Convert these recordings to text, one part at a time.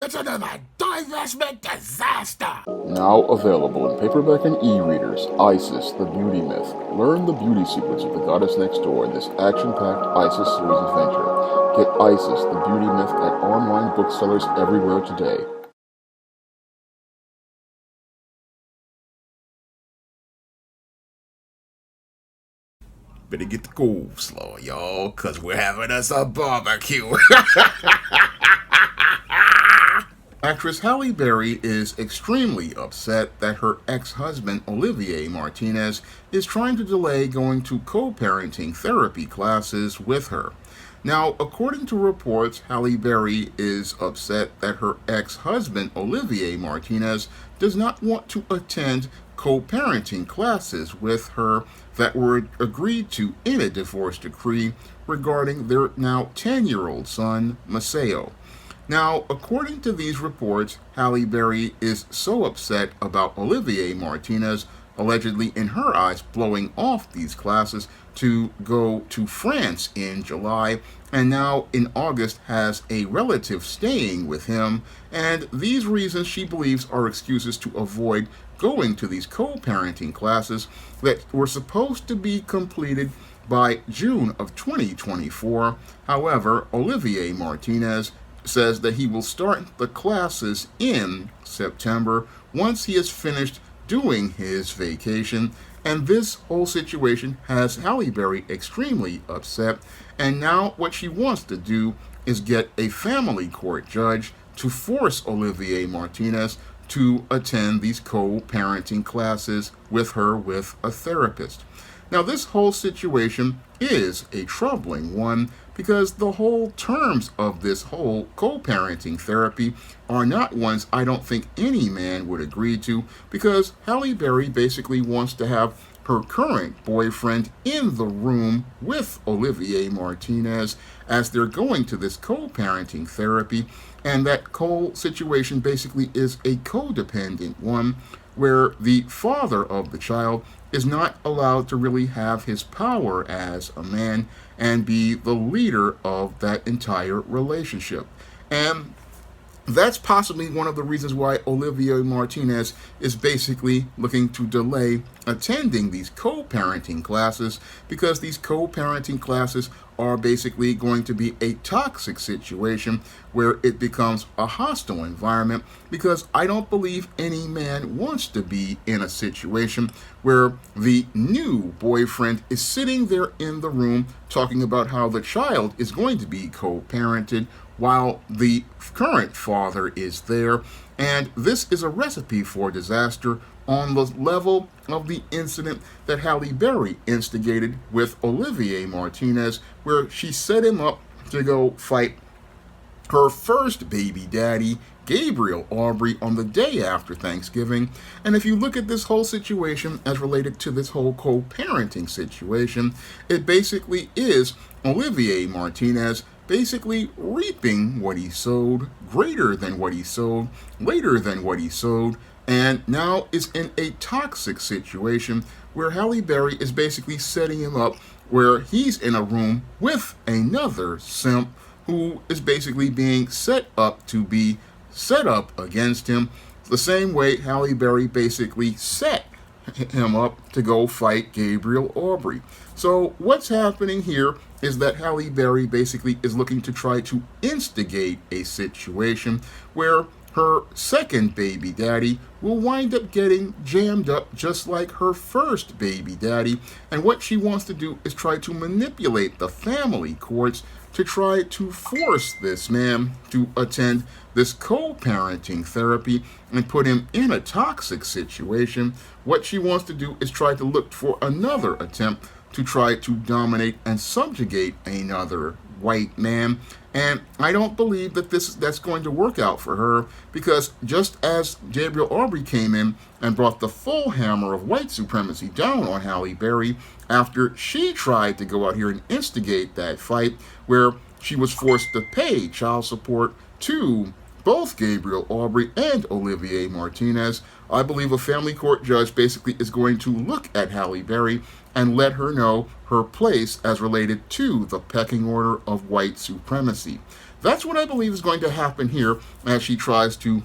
It's another divestment disaster! Now available in paperback and e-readers, Isis, the Beauty Myth. Learn the beauty secrets of the goddess next door in this action-packed Isis series adventure. Get Isis, the Beauty Myth at online booksellers everywhere today. Better get the coleslaw, y'all, cause we're having us a barbecue. Actress Halle Berry is extremely upset that her ex-husband Olivier Martinez is trying to delay going to co-parenting therapy classes with her. Now, according to reports, Halle Berry is upset that her ex-husband Olivier Martinez does not want to attend co-parenting classes with her that were agreed to in a divorce decree regarding their now 10-year-old son, Maceo. Now, according to these reports, Halle Berry is so upset about Olivier Martinez allegedly, in her eyes, blowing off these classes to go to France in July, and now in August has a relative staying with him, and these reasons she believes are excuses to avoid going to these co-parenting classes that were supposed to be completed by June of 2024. However, Olivier Martinez says that he will start the classes in September once he has finished doing his vacation, and this whole situation has Halle Berry extremely upset, and now what she wants to do is get a family court judge to force Olivier Martinez to attend these co-parenting classes with her with a therapist. Now, this whole situation is a troubling one because the whole terms of this whole co-parenting therapy are not ones I don't think any man would agree to, because Halle Berry basically wants to have her current boyfriend in the room with Olivier Martinez as they're going to this co-parenting therapy, and that whole situation basically is a codependent one where the father of the child is not allowed to really have his power as a man and be the leader of that entire relationship. And that's possibly one of the reasons why Olivier Martinez is basically looking to delay attending these co-parenting classes, because these co-parenting classes are basically going to be a toxic situation where it becomes a hostile environment, because I don't believe any man wants to be in a situation where the new boyfriend is sitting there in the room talking about how the child is going to be co-parented while the current father is there. And this is a recipe for disaster on the level of the incident that Halle Berry instigated with Olivier Martinez, where she set him up to go fight her first baby daddy, Gabriel Aubry, on the day after Thanksgiving. And if you look at this whole situation as related to this whole co-parenting situation, it basically is Olivier Martinez basically reaping what he sowed, greater than what he sowed, later than what he sowed, and now is in a toxic situation where Halle Berry is basically setting him up where he's in a room with another simp who is basically being set up to be set up against him, the same way Halle Berry basically set him up to go fight Gabriel Aubry. So what's happening here is that Halle Berry basically is looking to try to instigate a situation where her second baby daddy will wind up getting jammed up just like her first baby daddy. And what she wants to do is try to manipulate the family courts to try to force this man to attend this co-parenting therapy and put him in a toxic situation. What she wants to do is try to look for another attempt to try to dominate and subjugate another white man. And I don't believe that that's going to work out for her, because just as Gabriel Aubry came in and brought the full hammer of white supremacy down on Halle Berry after she tried to go out here and instigate that fight where she was forced to pay child support to both Gabriel Aubry and Olivier Martinez, I believe a family court judge basically is going to look at Halle Berry and let her know her place as related to the pecking order of white supremacy. That's what I believe is going to happen here as she tries to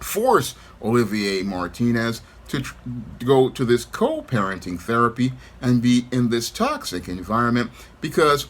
force Olivier Martinez to go to this co-parenting therapy and be in this toxic environment, because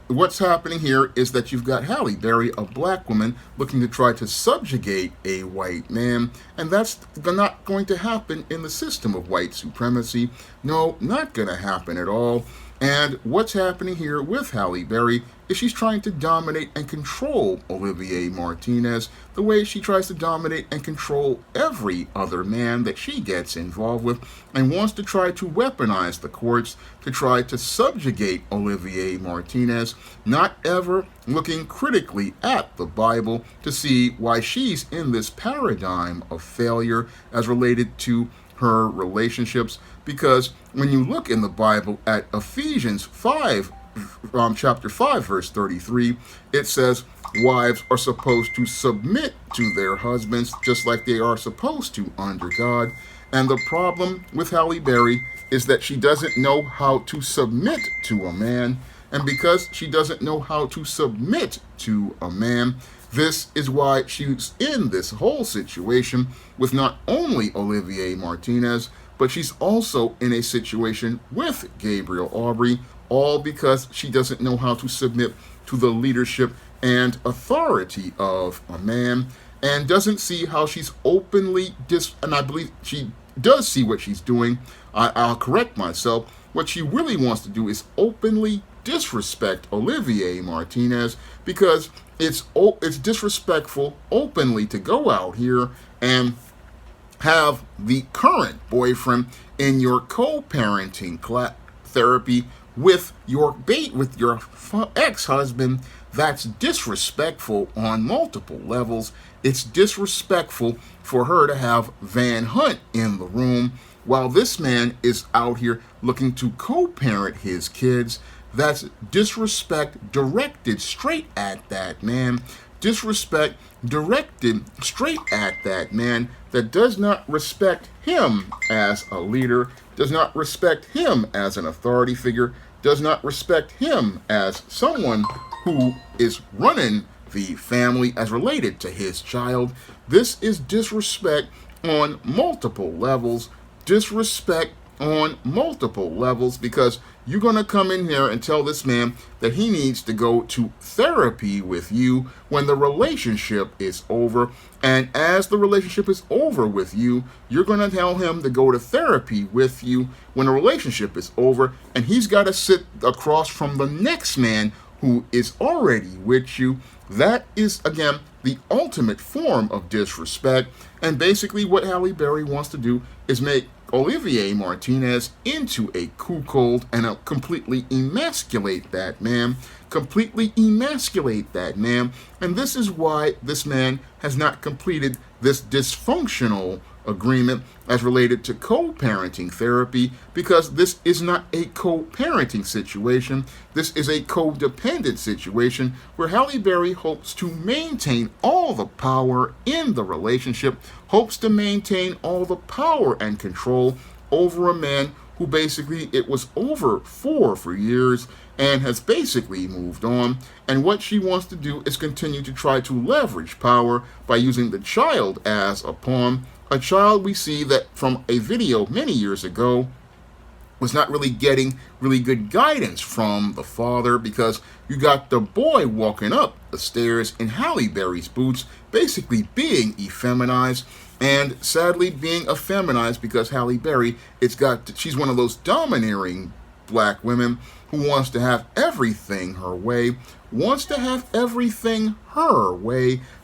what's happening here is that you've got Halle Berry, a black woman, looking to try to subjugate a white man, and that's not going to happen in the system of white supremacy. No, not going to happen at all. And what's happening here with Halle Berry is she's trying to dominate and control Olivier Martinez the way she tries to dominate and control every other man that she gets involved with, and wants to try to weaponize the courts to try to subjugate Olivier Martinez, not ever looking critically at the Bible to see why she's in this paradigm of failure as related to her relationships. Because when you look in the Bible at Ephesians 5, chapter 5, verse 33, it says wives are supposed to submit to their husbands just like they are supposed to under God. And the problem with Halle Berry is that she doesn't know how to submit to a man. And because she doesn't know how to submit to a man, this is why she's in this whole situation with not only Olivier Martinez, but she's also in a situation with Gabriel Aubrey, all because she doesn't know how to submit to the leadership and authority of a man, and doesn't see how she's openly and I believe she does see what she's doing. I'll correct myself. What she really wants to do is openly disrespect Olivier Martinez, because it's disrespectful openly to go out here and have the current boyfriend in your co-parenting therapy with your ex-husband. That's disrespectful on multiple levels. It's disrespectful for her to have Van Hunt in the room while this man is out here looking to co-parent his kids. That's disrespect directed straight at that man. Disrespect directed straight at that man that does not respect him as a leader, does not respect him as an authority figure, does not respect him as someone who is running the family as related to his child. This is disrespect on multiple levels. Disrespect on multiple levels, because you're going to come in here and tell this man that he needs to go to therapy with you when the relationship is over. And as the relationship is over with you, you're going to tell him to go to therapy with you when the relationship is over. And he's got to sit across from the next man who is already with you. That is, again, the ultimate form of disrespect. And basically what Halle Berry wants to do is make Olivier Martinez into a cuckold and completely emasculate that man. Completely emasculate that man. And this is why this man has not completed this dysfunctional agreement as related to co-parenting therapy, because this is not a co-parenting situation. This is a codependent situation where Halle Berry hopes to maintain all the power in the relationship, hopes to maintain all the power and control over a man who basically it was over for years and has basically moved on. And what she wants to do is continue to try to leverage power by using the child as a pawn. A child we see that from a video many years ago was not really getting really good guidance from the father, because you got the boy walking up the stairs in Halle Berry's boots, basically being effeminized, and sadly being effeminized because Halle Berry, she's one of those domineering black women who wants to have everything her way,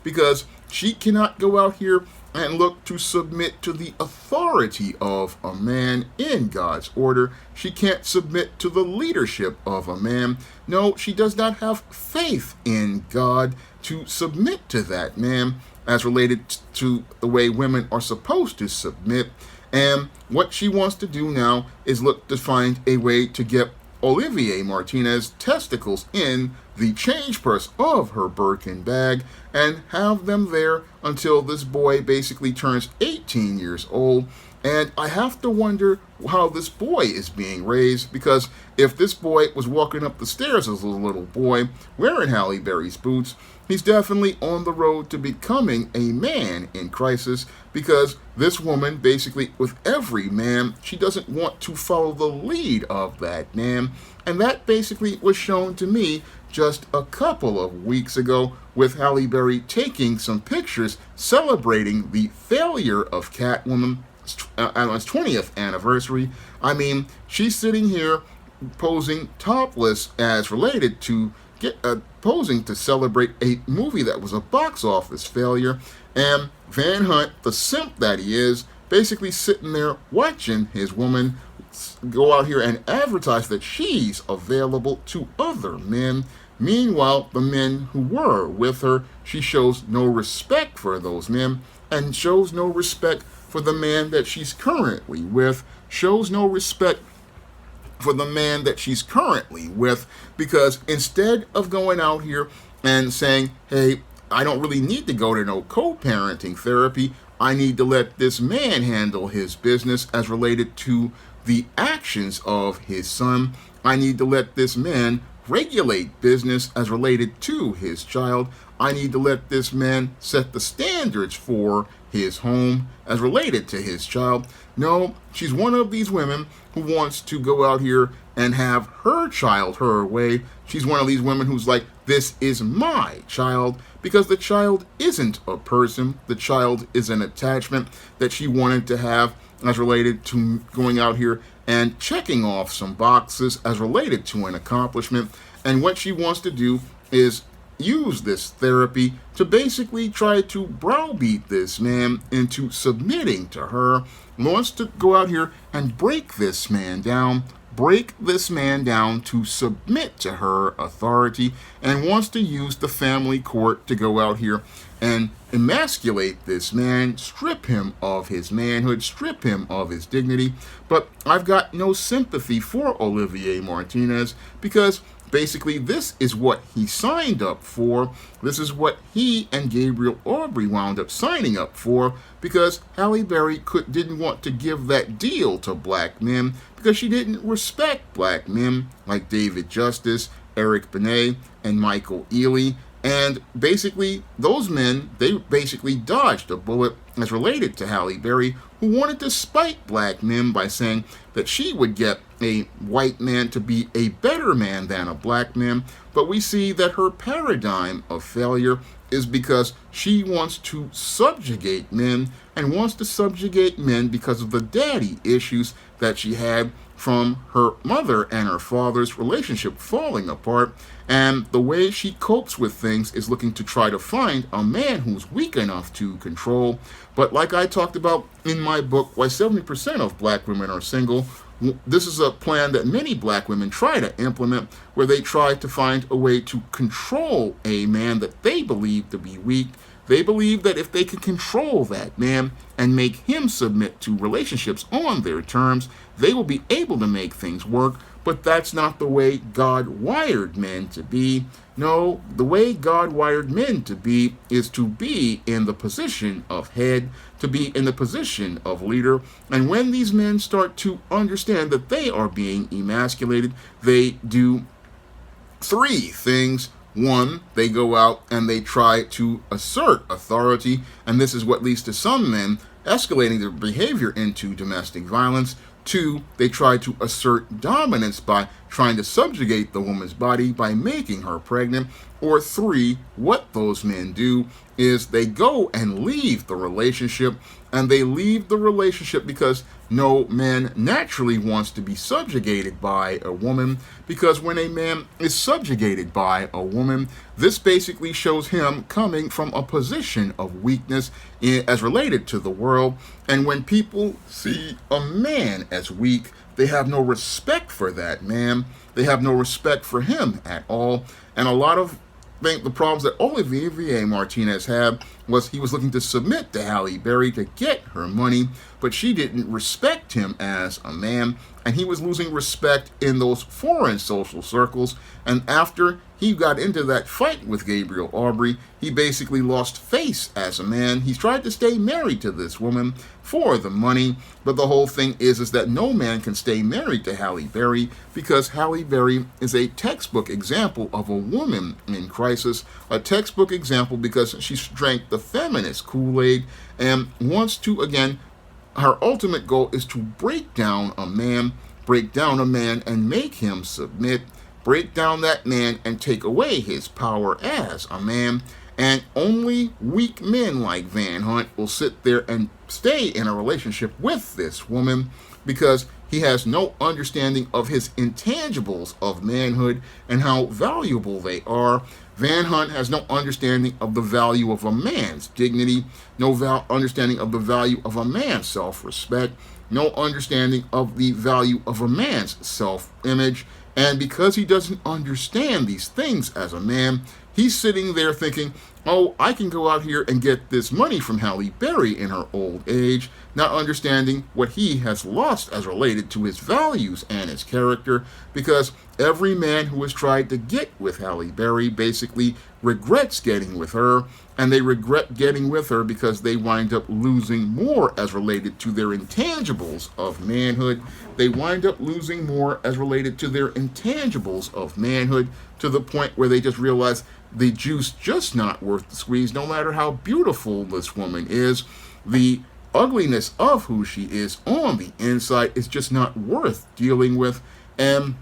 because she cannot go out here and look to submit to the authority of a man in God's order. She can't submit to the leadership of a man. No, she does not have faith in God to submit to that man as related to the way women are supposed to submit. And what she wants to do now is look to find a way to get Olivier Martinez testicles in the change purse of her Birkin bag and have them there until this boy basically turns 18 years old. And I have to wonder how this boy is being raised, because if this boy was walking up the stairs as a little boy wearing Halle Berry's boots, he's definitely on the road to becoming a man in crisis, because this woman basically, with every man, she doesn't want to follow the lead of that man. And that basically was shown to me just a couple of weeks ago with Halle Berry taking some pictures celebrating the failure of Catwoman on its 20th anniversary. I mean, she's sitting here posing topless as related to posing to celebrate a movie that was a box office failure, and Van Hunt, the simp that he is, basically sitting there watching his woman go out here and advertise that she's available to other men. Meanwhile, the men who were with her, she shows no respect for those men and shows no respect for the man that she's currently with, shows no respect for the man that she's currently with, because instead of going out here and saying, hey, I don't really need to go to no co-parenting therapy, I need to let this man handle his business as related to the actions of his son. I need to let this man regulate business as related to his child. I need to let this man set the standards for his home as related to his child. No, she's one of these women who wants to go out here and have her child her way. She's one of these women who's like, this is my child, because the child isn't a person. The child is an attachment that she wanted to have as related to going out here and checking off some boxes as related to an accomplishment. And what she wants to do is use this therapy to basically try to browbeat this man into submitting to her, wants to go out here and break this man down to submit to her authority, and wants to use the family court to go out here and emasculate this man, strip him of his manhood, strip him of his dignity. But I've got no sympathy for Olivier Martinez, because basically this is what he signed up for. This is what he and Gabriel Aubry wound up signing up for, because Halle Berry didn't want to give that deal to black men, because she didn't respect black men like David Justice, Eric Benet, and Michael Ealy. And basically, those men, they basically dodged a bullet as related to Halle Berry, who wanted to spite black men by saying that she would get a white man to be a better man than a black man. But we see that her paradigm of failure is because she wants to subjugate men, and wants to subjugate men because of the daddy issues that she had from her mother and her father's relationship falling apart. And the way she copes with things is looking to try to find a man who's weak enough to control. But like I talked about in my book, Why 70% of Black Women Are Single, this is a plan that many black women try to implement, where they try to find a way to control a man that they believe to be weak. They believe that if they can control that man and make him submit to relationships on their terms, they will be able to make things work. But that's not the way God wired men to be. No, the way God wired men to be is to be in the position of head, to be in the position of leader. And when these men start to understand that they are being emasculated, they do three things. One, they go out and they try to assert authority, and this is what leads to some men escalating their behavior into domestic violence. Two, they try to assert dominance by trying to subjugate the woman's body by making her pregnant. Or three, what those men do is they go and leave the relationship, and they leave the relationship because no man naturally wants to be subjugated by a woman, because when a man is subjugated by a woman, this basically shows him coming from a position of weakness as related to the world. And when people see a man as weak, they have no respect for that man. They have no respect for him at all. And a lot of the problems that Olivier Martinez had was he was looking to submit to Halle Berry to get her money, but she didn't respect him as a man. and he was losing respect in those foreign social circles. And after he got into that fight with Gabriel Aubrey, he basically lost face as a man. He's tried to stay married to this woman for the money, but the whole thing is that no man can stay married to Halle Berry, because Halle Berry is a textbook example of a woman in crisis, a textbook example because she drank the feminist Kool-Aid and wants to, again, her ultimate goal is to break down a man and make him submit, break down that man and take away his power as a man. And only weak men like Van Hunt will sit there and stay in a relationship with this woman, because he has no understanding of his intangibles of manhood and how valuable they are. Van Hunt has no understanding of the value of a man's dignity, no understanding of the value of a man's self-respect, no understanding of the value of a man's self-image. And because he doesn't understand these things as a man, he's sitting there thinking, oh, I can go out here and get this money from Halle Berry in her old age, not understanding what he has lost as related to his values and his character, because every man who has tried to get with Halle Berry basically regrets getting with her, and they regret getting with her because they wind up losing more as related to their intangibles of manhood. They wind up losing more as related to their intangibles of manhood, to the point where they just realize the juice just not worth the squeeze. No matter how beautiful this woman is, the ugliness of who she is on the inside is just not worth dealing with. And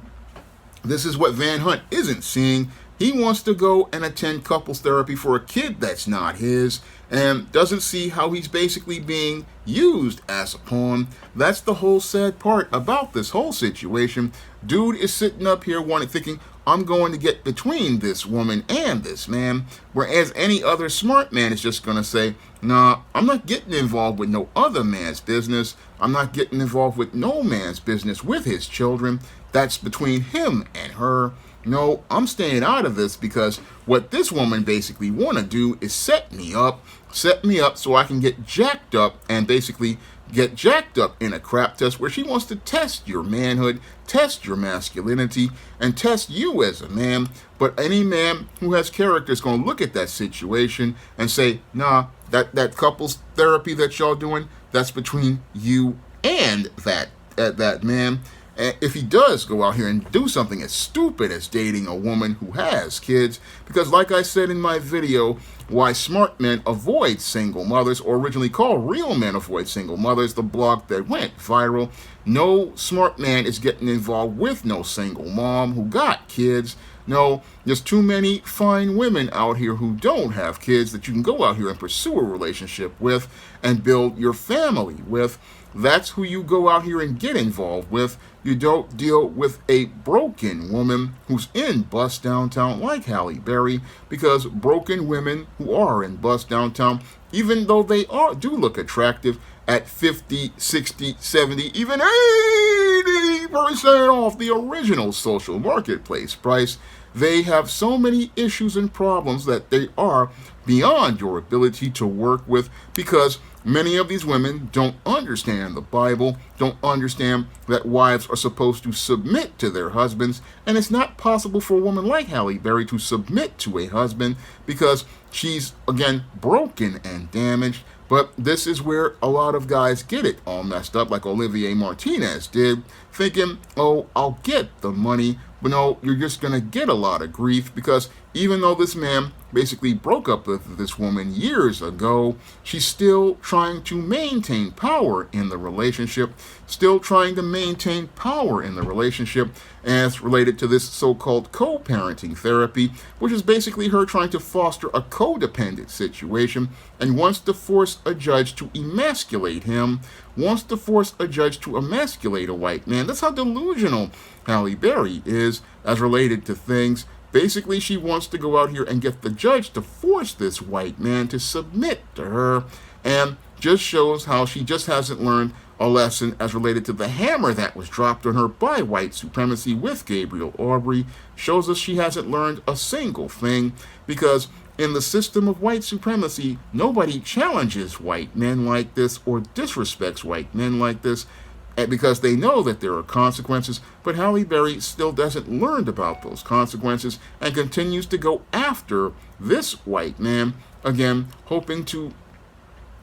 this is what Van Hunt isn't seeing. He wants to go and attend couples therapy for a kid that's not his, and doesn't see how he's basically being used as a pawn. That's the whole sad part about this whole situation. Dude is sitting up here thinking, I'm going to get between this woman and this man, whereas any other smart man is just going to say, nah, I'm not getting involved with no other man's business. I'm not getting involved with no man's business with his children. That's between him and her. No, I'm staying out of this, because what this woman basically want to do is set me up so I can get jacked up, and basically get jacked up in a crap test where she wants to test your manhood, test your masculinity, and test you as a man. But any man who has character is going to look at that situation and say, nah, that couples therapy that y'all doing, that's between you and that man. And if he does go out here and do something as stupid as dating a woman who has kids, because like I said in my video, Why Smart Men Avoid Single Mothers, or originally called Real Men Avoid Single Mothers, the blog that went viral, no smart man is getting involved with no single mom who got kids. No, there's too many fine women out here who don't have kids that you can go out here and pursue a relationship with and build your family with. That's who you go out here and get involved with. You don't deal with a broken woman who's in bust downtown like Halle Berry, because broken women who are in bust downtown, even though they do look attractive at 50, 60, 70, even 80% off the original social marketplace price, they have so many issues and problems that they are beyond your ability to work with, because many of these women don't understand the Bible, don't understand that wives are supposed to submit to their husbands, and it's not possible for a woman like Halle Berry to submit to a husband because she's, again, broken and damaged. But this is where a lot of guys get it all messed up, like Olivier Martinez did, thinking, oh, I'll get the money. But no, you're just going to get a lot of grief, because even though this man basically broke up with this woman years ago, she's still trying to maintain power in the relationship, as related to this so-called co-parenting therapy, which is basically her trying to foster a codependent situation, and wants to force a judge to emasculate him, wants to force a judge to emasculate a white man. That's how delusional Halle Berry is as related to things. Basically, she wants to go out here and get the judge to force this white man to submit to her, and just shows how she just hasn't learned a lesson as related to the hammer that was dropped on her by white supremacy with Gabriel Aubrey. Shows us she hasn't learned a single thing, because in the system of white supremacy, nobody challenges white men like this or disrespects white men like this. because they know that there are consequences, but Halle Berry still doesn't learn about those consequences and continues to go after this white man, again, hoping to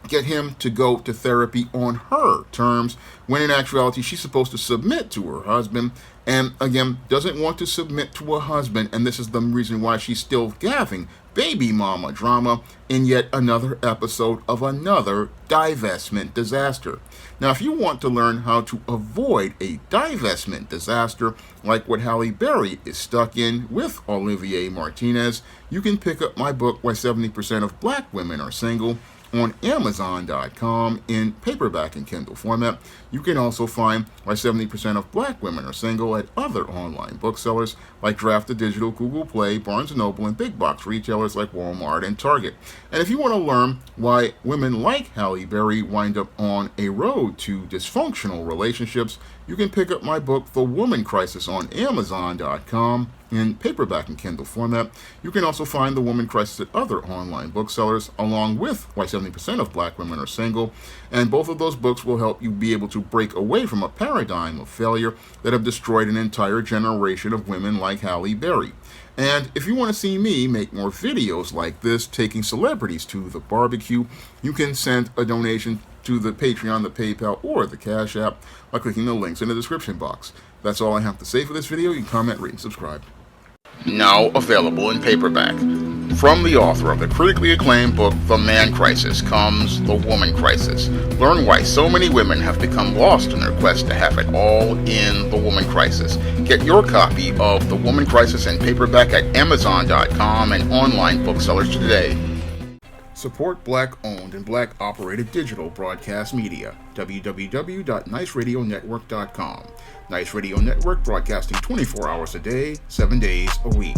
get him to go to therapy on her terms, when in actuality she's supposed to submit to her husband, and again doesn't want to submit to a husband, and this is the reason why she's still having baby mama drama in yet another episode of another divestment disaster. Now, if you want to learn how to avoid a divestment disaster like what Halle Berry is stuck in with Olivier Martinez, you can pick up my book, Why 70% of Black Women Are Single, on Amazon.com in paperback and Kindle format. You can also find Why 70% of Black Women Are Single at other online booksellers like Draft to Digital, Google Play, Barnes & Noble, and big box retailers like Walmart and Target. And if you want to learn why women like Halle Berry wind up on a road to dysfunctional relationships, you can pick up my book, The Woman Crisis, on Amazon.com in paperback and Kindle format. You can also find The Woman Crisis at other online booksellers, along with Why 70% of Black Women Are Single. And both of those books will help you be able to break away from a paradigm of failure that have destroyed an entire generation of women like Halle Berry. And if you want to see me make more videos like this, taking celebrities to the barbecue, you can send a donation to the Patreon, the PayPal, or the Cash App by clicking the links in the description box. That's all I have to say for this video. You can comment, rate, and subscribe. Now available in paperback. From the author of the critically acclaimed book, The Man Crisis, comes The Woman Crisis. Learn why so many women have become lost in their quest to have it all in The Woman Crisis. Get your copy of The Woman Crisis in paperback at Amazon.com and online booksellers today. Support Black-owned and Black-operated digital broadcast media. www.niceradionetwork.com. Nice Radio Network, broadcasting 24 hours a day, 7 days a week.